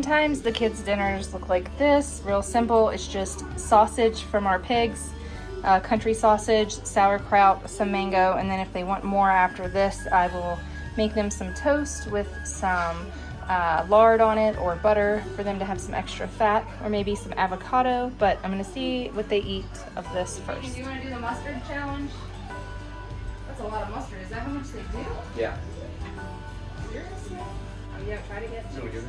Sometimes the kids' dinners look like this, real simple. It's just sausage from our pigs, country sausage, sauerkraut, some mango, and then if they want more after this, I will make them some toast with some lard on it or butter for them to have some extra fat, or maybe some avocado, but I'm gonna see what they eat of this first. Do you wanna do the mustard challenge? That's a lot of mustard. Is that how much they do? Yeah. Seriously? Oh yeah, try to get So we do it?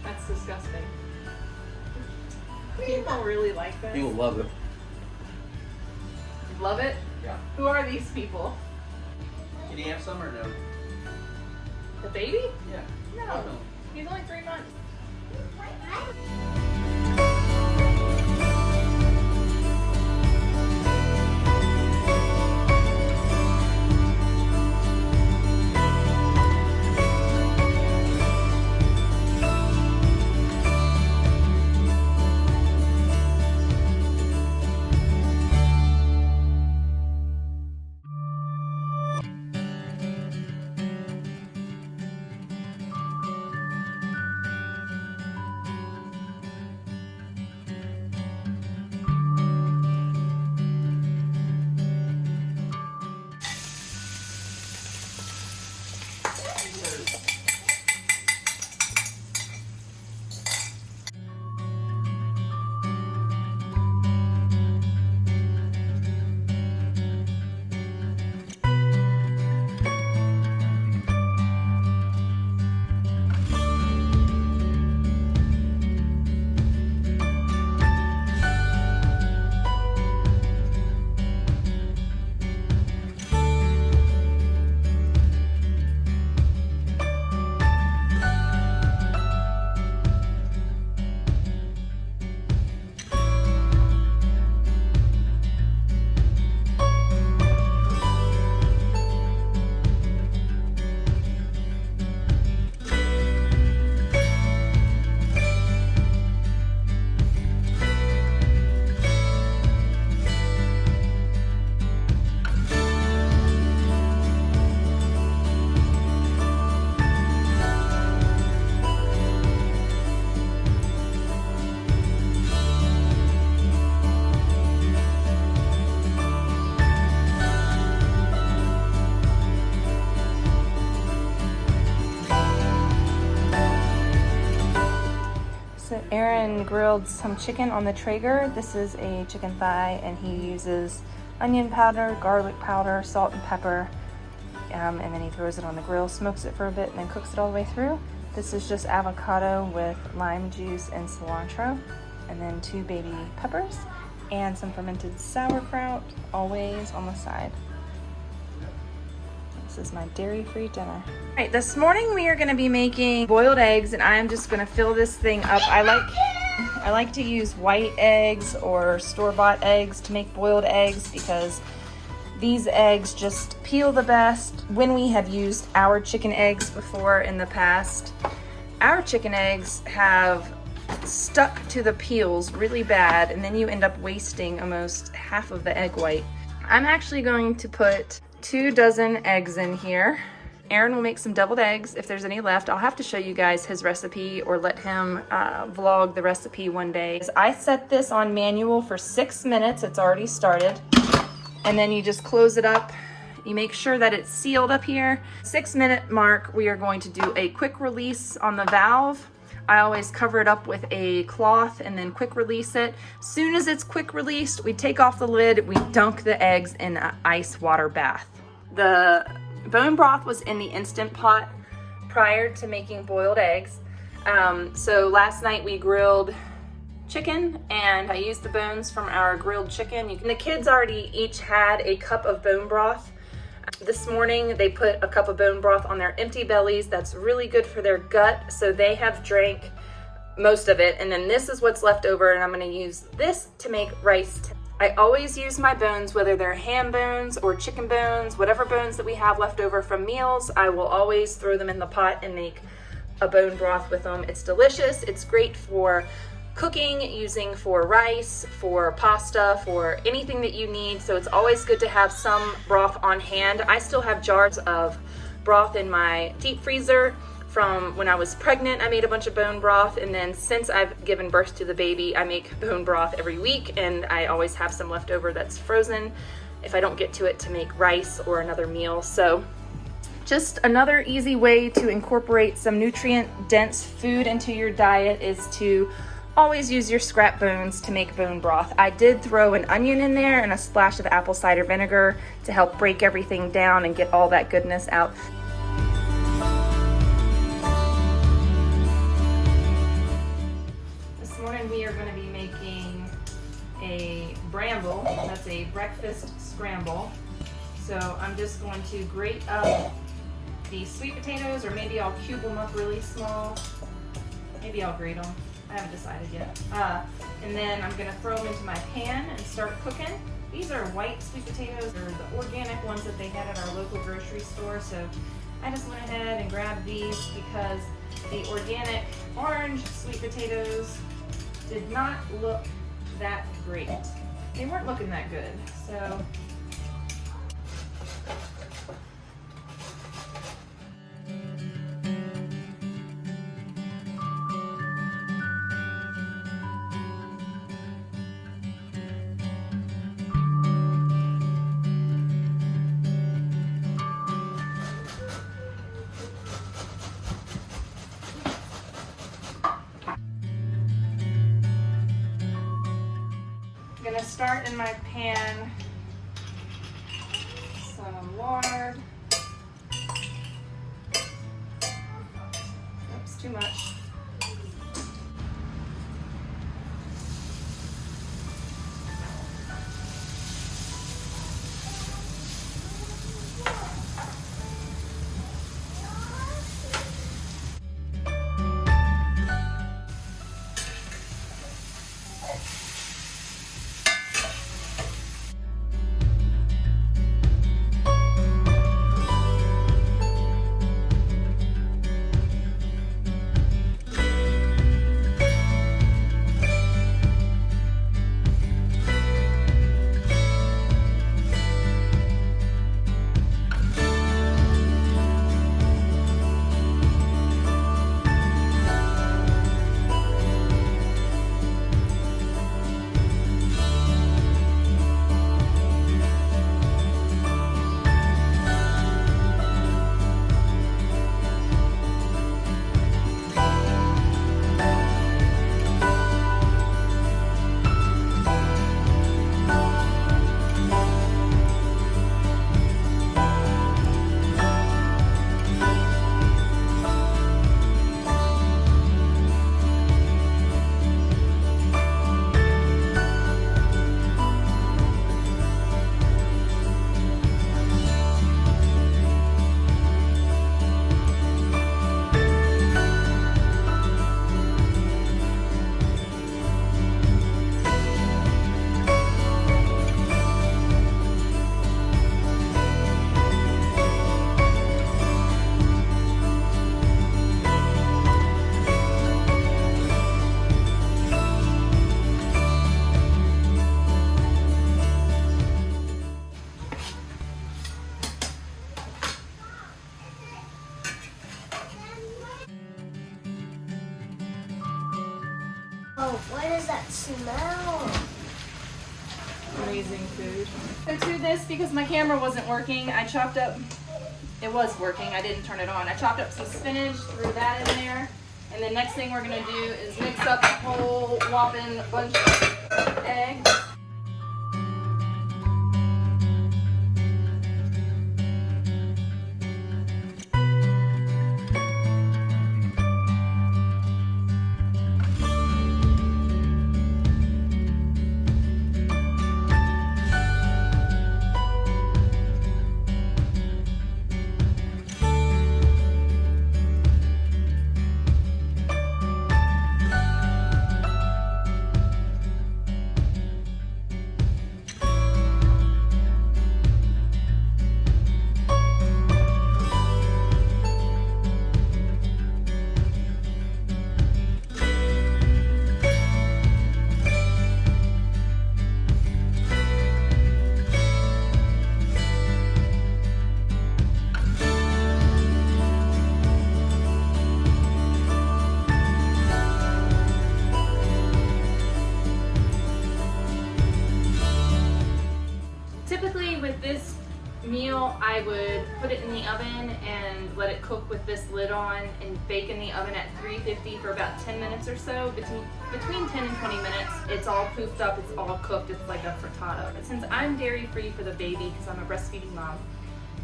That's disgusting. People really like this. People love it. Love it? Yeah. Who are these people? Can you have some or no? The baby? Yeah. No. Oh, no. He's only 3 months. Aaron grilled some chicken on the Traeger. This is a chicken thigh, and he uses onion powder, garlic powder, salt and pepper, and then he throws it on the grill, smokes it for a bit, and then cooks it all the way through. This is just avocado with lime juice and cilantro, and then 2 baby peppers, and some fermented sauerkraut, always on the side. This is my dairy-free dinner. All right, this morning we are gonna be making boiled eggs, and I'm just gonna fill this thing up. I like to use white eggs or store-bought eggs to make boiled eggs because these eggs just peel the best. When we have used our chicken eggs before in the past, our chicken eggs have stuck to the peels really bad, and then you end up wasting almost half of the egg white. I'm actually going to put 2 dozen eggs in here. Aaron will make some deviled eggs if there's any left. I'll have to show you guys his recipe or let him vlog the recipe one day. I set this on manual for 6 minutes. It's already started. And then you just close it up. You make sure that it's sealed up here. 6-minute mark, we are going to do a quick release on the valve. I always cover it up with a cloth and then quick release it. Soon as it's quick released, we take off the lid, we dunk the eggs in an ice water bath. The bone broth was in the Instant Pot prior to making boiled eggs. So last night we grilled chicken, and I used the bones from our grilled chicken. The kids already each had a cup of bone broth. This morning they put a cup of bone broth on their empty bellies. That's really good for their gut, so they have drank most of it, and then this is what's left over, and I'm going to use this to make rice. I always use my bones, whether they're ham bones or chicken bones, whatever bones that we have left over from meals, I will always throw them in the pot and make a bone broth with them. It's delicious. It's great for cooking, using for rice, for pasta, for anything that you need. So it's always good to have some broth on hand. I still have jars of broth in my deep freezer from when I was pregnant. I made a bunch of bone broth, and then since I've given birth to the baby, I make bone broth every week, and I always have some left over that's frozen if I don't get to it to make rice or another meal. So just another easy way to incorporate some nutrient-dense food into your diet is to always use your scrap bones to make bone broth. I did throw an onion in there and a splash of apple cider vinegar to help break everything down and get all that goodness out. This morning we are going to be making a bramble. That's a breakfast scramble. So I'm just going to grate up the sweet potatoes, or maybe I'll cube them up really small. Maybe I'll grate them. I haven't decided yet. And then I'm gonna throw them into my pan and start cooking. These are white sweet potatoes. They're the organic ones that they had at our local grocery store. So I just went ahead and grabbed these because the organic orange sweet potatoes did not look that great. They weren't looking that good. So I'm gonna start in my pan some lard. Oops, too much. Oh, what does that smell? Amazing food. So to this, because my camera wasn't working, I chopped up, it was working, I didn't turn it on. I chopped up some spinach, threw that in there, and the next thing we're gonna do is mix up a whole whopping bunch of eggs. This meal, I would put it in the oven and let it cook with this lid on and bake in the oven at 350 for about 10 minutes or so. Between 10 and 20 minutes. It's all poofed up, it's all cooked, it's like a frittata. But since I'm dairy free for the baby, because I'm a breastfeeding mom,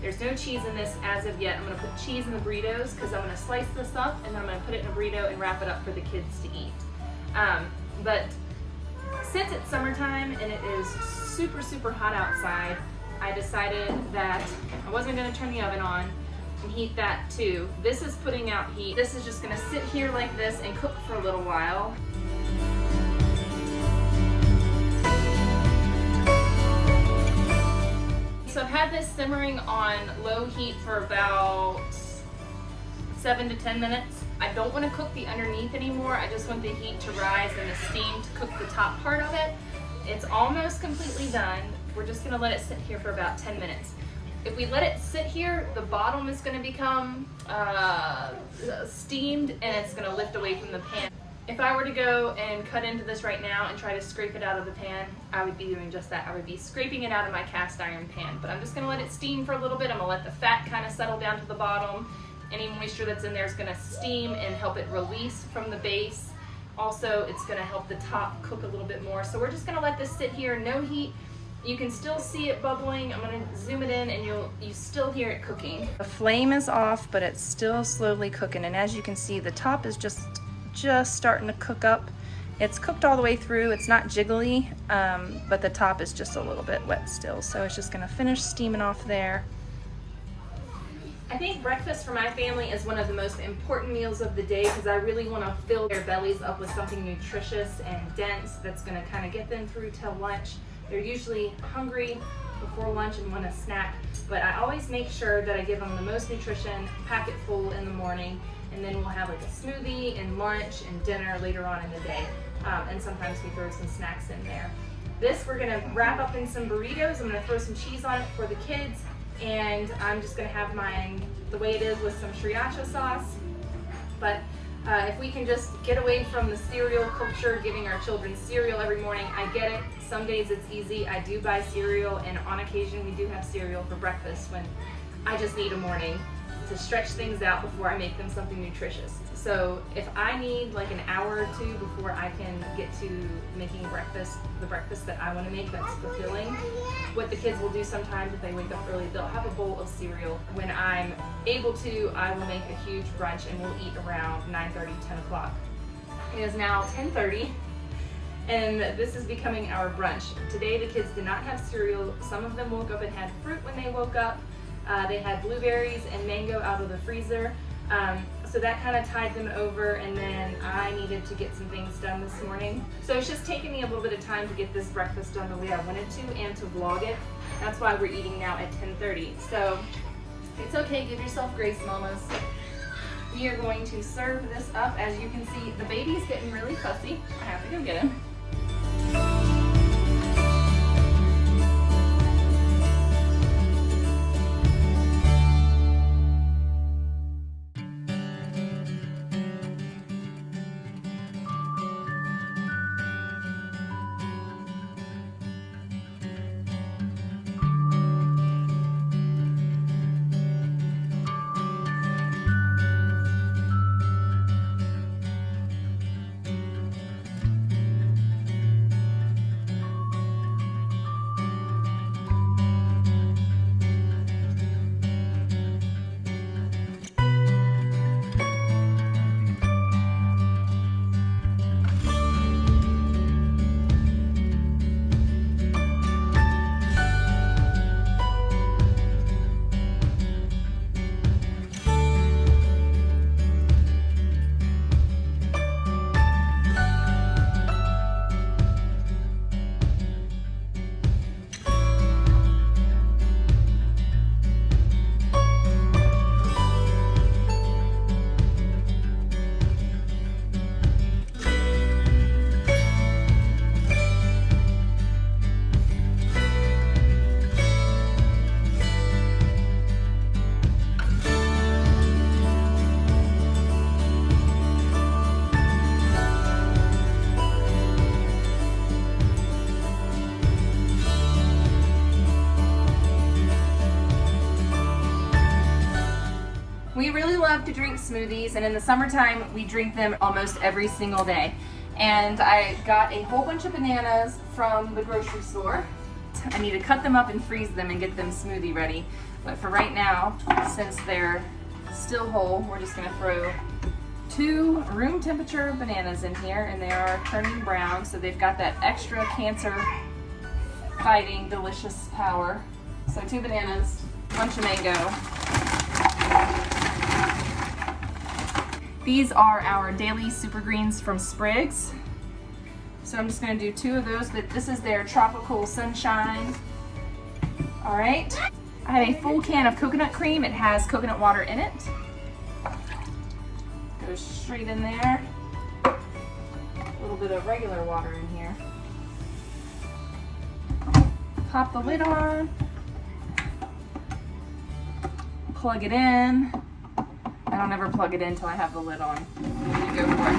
there's no cheese in this as of yet. I'm gonna put cheese in the burritos because I'm gonna slice this up and then I'm gonna put it in a burrito and wrap it up for the kids to eat. But since it's summertime and it is super, super hot outside, I decided that I wasn't gonna turn the oven on and heat that too. This is putting out heat. This is just gonna sit here like this and cook for a little while. So I've had this simmering on low heat for about 7 to 10 minutes. I don't want to cook the underneath anymore. I just want the heat to rise and the steam to cook the top part of it. It's almost completely done. We're just gonna let it sit here for about 10 minutes. If we let it sit here, the bottom is gonna become steamed and it's gonna lift away from the pan. If I were to go and cut into this right now and try to scrape it out of the pan, I would be doing just that. I would be scraping it out of my cast iron pan. But I'm just gonna let it steam for a little bit. I'm gonna let the fat kind of settle down to the bottom. Any moisture that's in there is gonna steam and help it release from the base. Also, it's gonna help the top cook a little bit more. So we're just gonna let this sit here, no heat. You can still see it bubbling. I'm gonna zoom it in and you still hear it cooking. The flame is off, but it's still slowly cooking. And as you can see, the top is just starting to cook up. It's cooked all the way through. It's not jiggly, but the top is just a little bit wet still. So it's just gonna finish steaming off there. I think breakfast for my family is one of the most important meals of the day because I really want to fill their bellies up with something nutritious and dense that's going to kind of get them through till lunch. They're usually hungry before lunch and want a snack, but I always make sure that I give them the most nutrition, pack it full in the morning, and then we'll have like a smoothie and lunch and dinner later on in the day. And sometimes we throw some snacks in there. This we're going to wrap up in some burritos. I'm going to throw some cheese on it for the kids. And I'm just gonna have mine the way it is with some sriracha sauce. But if we can just get away from the cereal culture, giving our children cereal every morning, I get it. Some days it's easy. I do buy cereal, and on occasion we do have cereal for breakfast when I just need a morning to stretch things out before I make them something nutritious. So if I need like an hour or two before I can get to making breakfast, the breakfast that I want to make that's fulfilling, what the kids will do sometimes if they wake up early, they'll have a bowl of cereal. When I'm able to, I will make a huge brunch and we'll eat around 9:30, 10 o'clock. It is now 10:30 and this is becoming our brunch. Today the kids did not have cereal. Some of them woke up and had fruit when they woke up. They had blueberries and mango out of the freezer. So that kind of tied them over, and then I needed to get some things done this morning. So it's just taking me a little bit of time to get this breakfast done the way I wanted to and to vlog it. That's why we're eating now at 10:30. So it's okay, give yourself grace, mamas. We are going to serve this up. As you can see, the baby's getting really fussy. I have to go get him. love to drink smoothies, and in the summertime we drink them almost every single day. And I got a whole bunch of bananas from the grocery store. I need to cut them up and freeze them and get them smoothie ready. But for right now, since they're still whole, we're just gonna throw 2 room temperature bananas in here, and they are turning brown, so they've got that extra cancer fighting delicious power. So 2 bananas, bunch of mango. These are our daily super greens from Spriggs. So I'm just gonna do 2 of those, but this is their tropical sunshine. All right, I have a full can of coconut cream. It has coconut water in it. Goes straight in there. A little bit of regular water in here. Pop the lid on. Plug it in. I don't ever plug it in until I have the lid on. You go for it.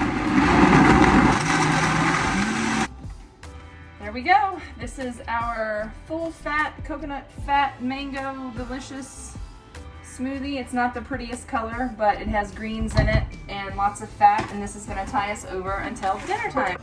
There we go. This is our full fat, coconut fat, mango, delicious smoothie. It's not the prettiest color, but it has greens in it and lots of fat, and this is gonna tie us over until dinner time.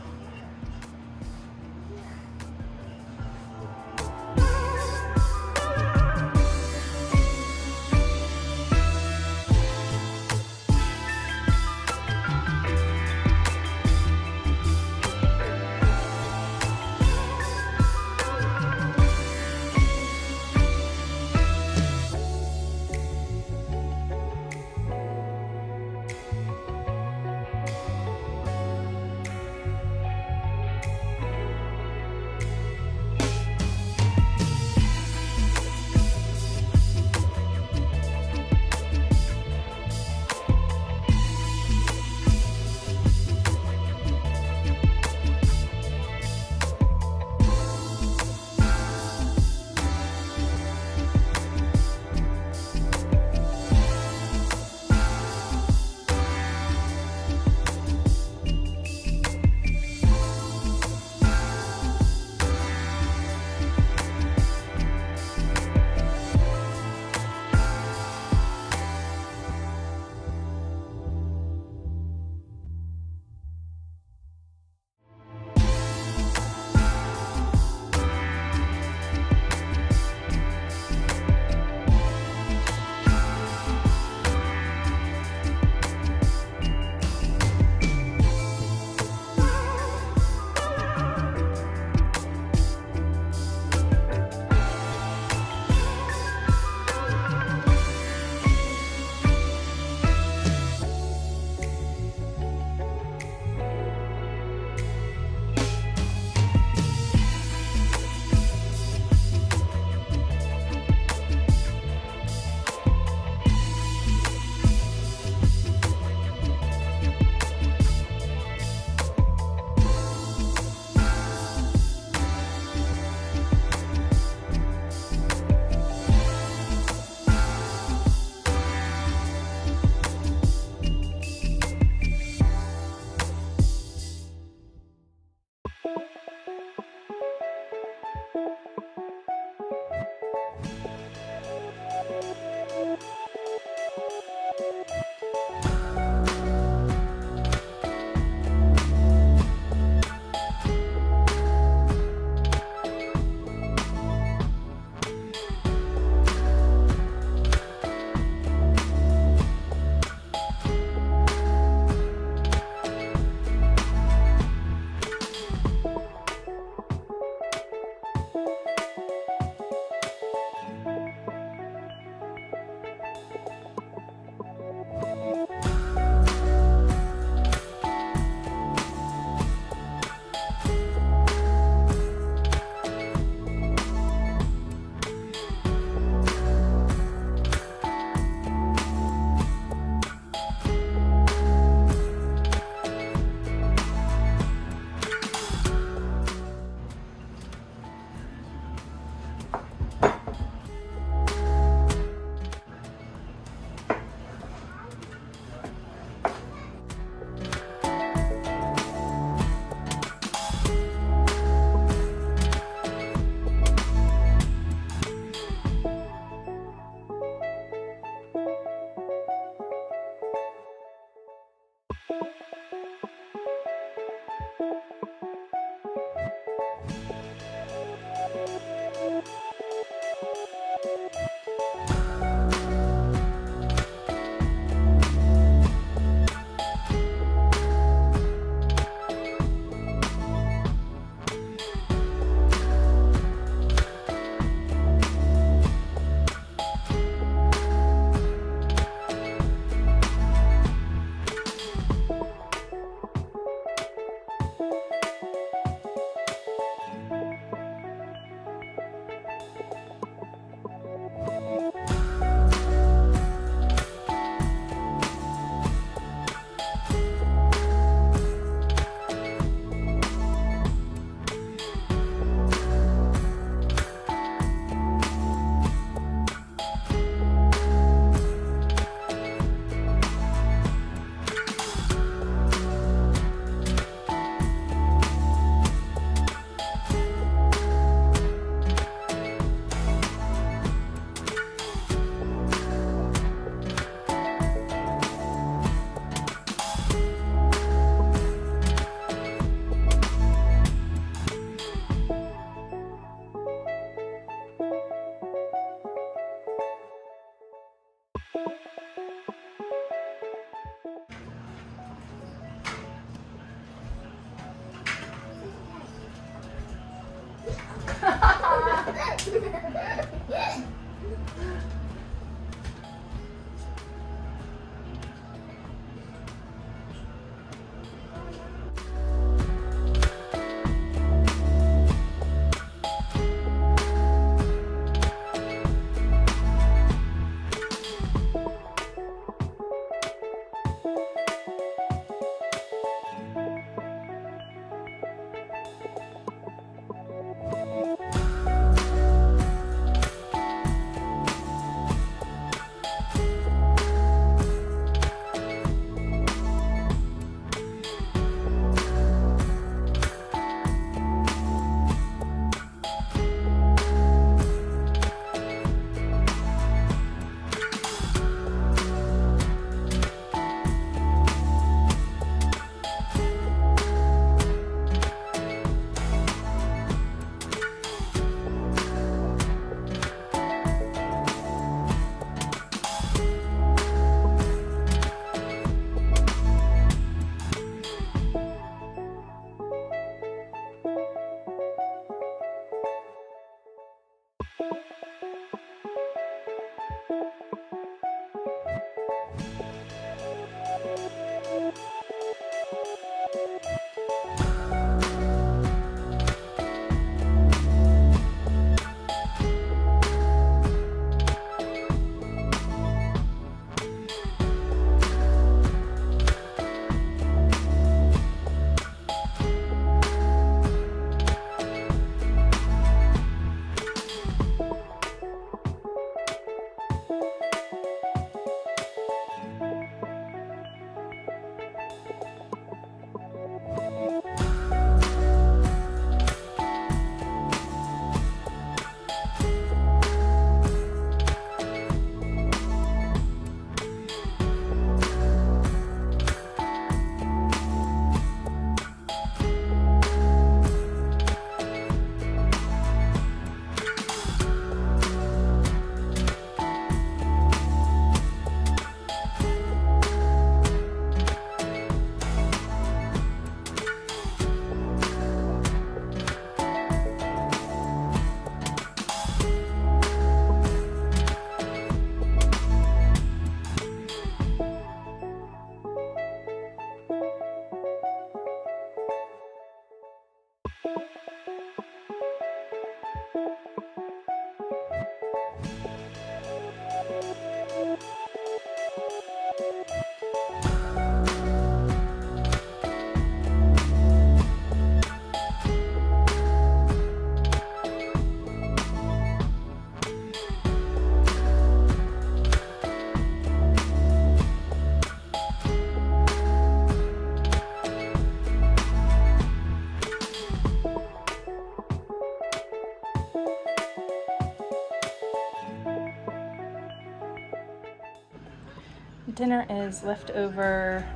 Dinner is leftover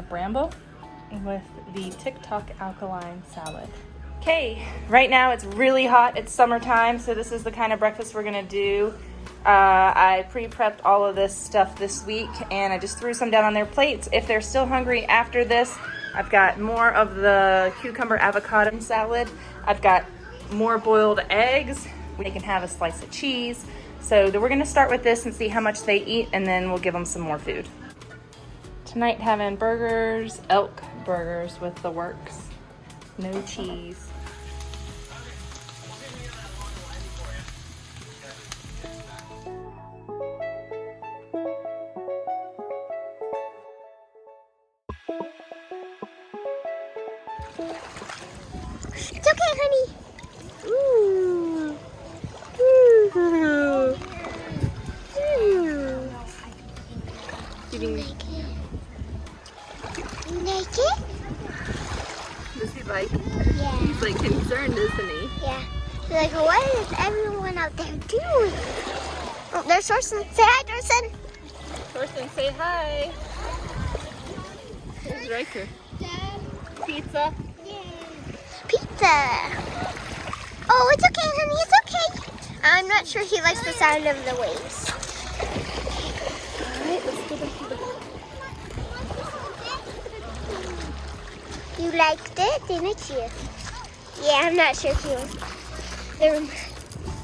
bramble with the TikTok alkaline salad. Okay, right now it's really hot. It's summertime, so this is the kind of breakfast we're gonna do. I pre-prepped all of this stuff this week, and I just threw some down on their plates. If they're still hungry after this, I've got more of the cucumber avocado salad. I've got more boiled eggs. They can have a slice of cheese. So we're gonna start with this and see how much they eat, and then we'll give them some more food. Tonight having burgers, elk burgers with the works. No cheese. It's okay, honey. Ooh. Ooh. Ooh. You like it? You like it? Does he like? Yeah. He's like concerned, isn't he? Yeah. He's like, what is everyone out there doing? Oh, there's Thorsten. Say hi, Thorsten. Thorsten, say hi. Here's Riker. Pizza. Pizza. Oh, it's okay, honey. It's okay. I'm not sure he likes the sound of the waves. All right, let's give him the. You liked it, didn't you? Yeah, I'm not sure he was.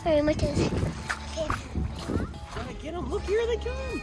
Very much is. Okay. Get them. Look, here they come.